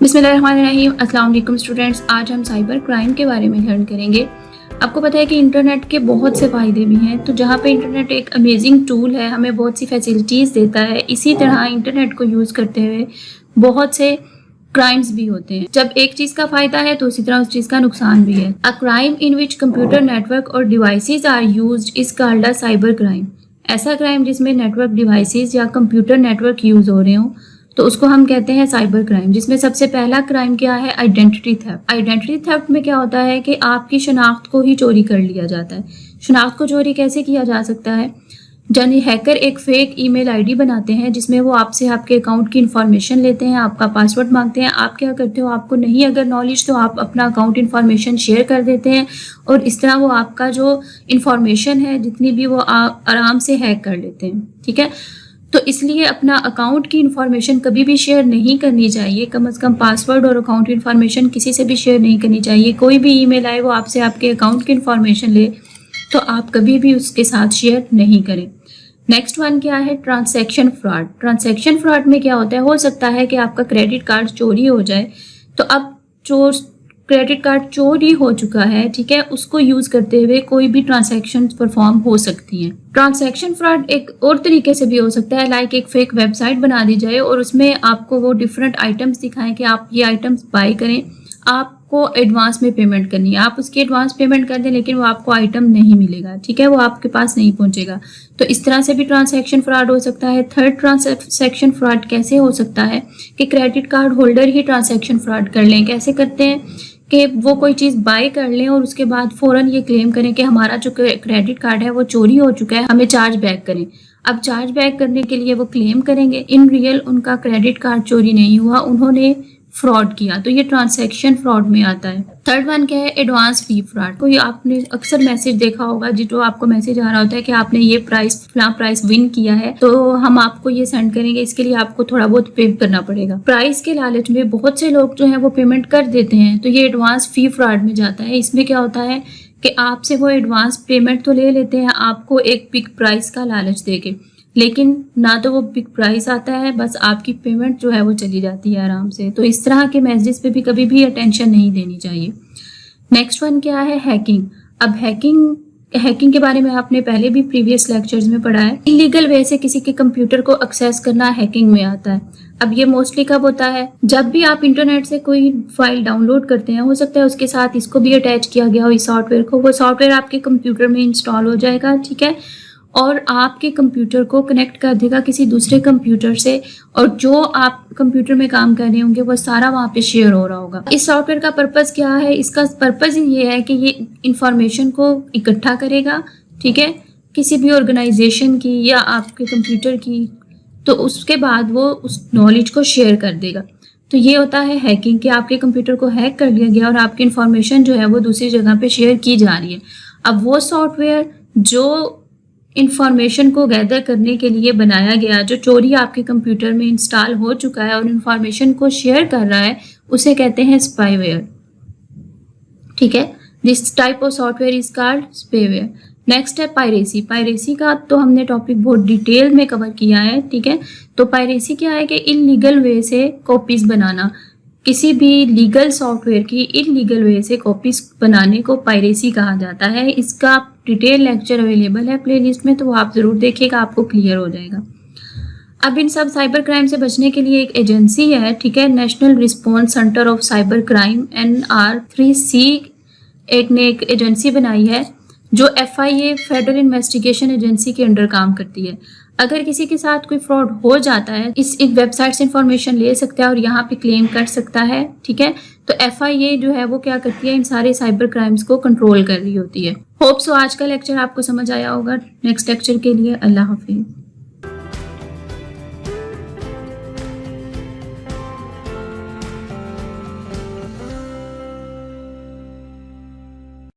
बिस्मिल्लाहिर्रहमानिर्रहीम। अस्सलाम वालेकुम स्टूडेंट्स। आज हम साइबर क्राइम के बारे में लर्न करेंगे। आपको पता है कि इंटरनेट के बहुत से फ़ायदे भी हैं। तो जहाँ पे इंटरनेट एक अमेजिंग टूल है, हमें बहुत सी फैसिलिटीज़ देता है, इसी तरह इंटरनेट को यूज़ करते हुए बहुत से क्राइम्स भी होते हैं। जब एक चीज़ का फ़ायदा है तो उसी तरह उस चीज़ का नुकसान भी है। A crime in which computer network और devices are used is called a cyber crime. ऐसा क्राइम जिसमें नेटवर्क डिवाइसेज या कंप्यूटर नेटवर्क यूज़ हो रहे हों तो उसको हम कहते हैं साइबर क्राइम। जिसमें सबसे पहला क्राइम क्या है? Identity theft. आइडेंटिटी थेफ्ट में क्या होता है कि आपकी शनाख्त को ही चोरी कर लिया जाता है। शनाख्त को चोरी कैसे किया जा सकता है? यानी हैकर एक फेक ईमेल आईडी बनाते हैं जिसमें वो आपसे आपके अकाउंट की इन्फॉर्मेशन लेते हैं, आपका पासवर्ड मांगते हैं। आप क्या करते हो, आपको नहीं अगर नॉलेज तो आप अपना अकाउंट इन्फॉर्मेशन शेयर कर देते हैं और इस तरह वो आपका जो इन्फॉर्मेशन है जितनी भी वो आराम से हैक कर लेते हैं। ठीक है, तो इसलिए अपना अकाउंट की इन्फॉर्मेशन कभी भी शेयर नहीं करनी चाहिए। कम से कम पासवर्ड और अकाउंट इन्फॉर्मेशन किसी से भी शेयर नहीं करनी चाहिए। कोई भी ईमेल आए वो आपसे आपके अकाउंट की इन्फॉर्मेशन ले तो आप कभी भी उसके साथ शेयर नहीं करें। नेक्स्ट वन क्या है? Transaction fraud. ट्रांसैक्शन फ्रॉड में क्या होता है? हो सकता है कि आपका क्रेडिट कार्ड चोरी हो जाए, तो अब चोर क्रेडिट कार्ड चोरी हो चुका है, ठीक है, उसको यूज करते हुए कोई भी ट्रांसैक्शन परफॉर्म हो सकती हैं। ट्रांसैक्शन फ्रॉड एक और तरीके से भी हो सकता है, लाइक एक फेक वेबसाइट बना दी जाए और उसमें आपको वो डिफरेंट आइटम्स दिखाएं कि आप ये आइटम्स बाय करें, आपको एडवांस में पेमेंट करनी है, आप उसकी एडवांस पेमेंट कर दें लेकिन वो आपको आइटम नहीं मिलेगा, ठीक है, वो आपके पास नहीं पहुंचेगा। तो इस तरह से भी ट्रांसैक्शन फ्रॉड हो सकता है। थर्ड ट्रांसैक्शन फ्रॉड कैसे हो सकता है कि क्रेडिट कार्ड होल्डर ही ट्रांसैक्शन फ्रॉड कर लें। कैसे करते हैं कि वो कोई चीज़ बाय कर लें और उसके बाद फ़ौरन ये क्लेम करें कि हमारा जो क्रेडिट कार्ड है वो चोरी हो चुका है, हमें चार्ज बैक करें। अब चार्ज बैक करने के लिए वो क्लेम करेंगे, इन रियल उनका क्रेडिट कार्ड चोरी नहीं हुआ, उन्होंने फ्रॉड किया, तो ये ट्रांसैक्शन फ्रॉड में आता है। थर्ड वन क्या है? एडवांस फी फ्रॉड। कोई आपने अक्सर मैसेज देखा होगा जो आपको मैसेज आ रहा होता है कि आपने ये प्राइस विन किया है तो हम आपको ये सेंड करेंगे, इसके लिए आपको थोड़ा बहुत पे करना पड़ेगा। प्राइस के लालच में बहुत से लोग जो है वो पेमेंट कर देते हैं, तो ये एडवांस फी फ्रॉड में जाता है। इसमें क्या होता है कि आपसे वो एडवांस पेमेंट तो ले लेते हैं आपको एक बिग प्राइस का लालच देके, लेकिन ना तो वो बिग प्राइस आता है, बस आपकी पेमेंट जो है वो चली जाती है आराम से। तो इस तरह के मैसेजेस पे भी कभी भी अटेंशन नहीं देनी चाहिए। नेक्स्ट वन क्या है? हैकिंग। अब हैकिंग के बारे में आपने पहले भी प्रीवियस लेक्चर्स में पढ़ा है। इलीगल वे से किसी के कंप्यूटर को एक्सेस करना हैकिंग में आता है। अब ये मोस्टली कब होता है? जब भी आप इंटरनेट से कोई फाइल डाउनलोड करते हैं, हो सकता है उसके साथ इसको भी अटैच किया गया हो, इस सॉफ्टवेयर को, वो सॉफ्टवेयर आपके कंप्यूटर में इंस्टॉल हो जाएगा, ठीक है, और आपके कंप्यूटर को कनेक्ट कर देगा किसी दूसरे कंप्यूटर से, और जो आप कंप्यूटर में काम कर रहे होंगे वो सारा वहाँ पे शेयर हो रहा होगा। इस सॉफ्टवेयर का पर्पस क्या है? इसका पर्पस ये है कि ये इंफॉर्मेशन को इकट्ठा करेगा, ठीक है, किसी भी ऑर्गेनाइजेशन की या आपके कंप्यूटर की, तो उसके बाद वो उस नॉलेज को शेयर कर देगा। तो ये होता है हैकिंग, कि आपके कंप्यूटर को हैक कर लिया गया और आपकी इन्फॉर्मेशन जो है वो दूसरी जगह पे शेयर की जा रही है। अब वो सॉफ्टवेयर जो इंफॉर्मेशन को गैदर करने के लिए बनाया गया, जो चोरी आपके कंप्यूटर में इंस्टॉल हो चुका है और इंफॉर्मेशन को शेयर कर रहा है, उसे कहते हैं स्पाईवेयर, ठीक है। This type of software is called spyware. Next है पायरेसी। पायरेसी का तो हमने टॉपिक बहुत डिटेल में कवर किया है, ठीक है। तो पायरेसी क्या है कि इलीगल वे से कॉपीज बनाना, किसी भी लीगल सॉफ्टवेयर की इलीगल वे से कॉपीज बनाने को पायरेसी कहा जाता है। इसका डिटेल लेक्चर अवेलेबल है प्लेलिस्ट में, तो वो आप ज़रूर देखिएगा, आपको क्लियर हो जाएगा। अब इन सब साइबर क्राइम से बचने के लिए एक एजेंसी है, ठीक है, national response centre of cyber crime NR3C ने एक एजेंसी बनाई है जो FIA फेडरल इन्वेस्टिगेशन एजेंसी के अंडर काम करती है। अगर किसी के साथ कोई फ्रॉड हो जाता है, इस वेबसाइट से इंफॉर्मेशन ले सकता है और यहाँ पे क्लेम कर सकता है, ठीक है। तो FIA जो है वो क्या करती है, इन सारे साइबर क्राइम्स को कंट्रोल कर रही होती है। होप सो आज का लेक्चर आपको समझ आया होगा। नेक्स्ट लेक्चर के लिए अल्लाह हाफिज।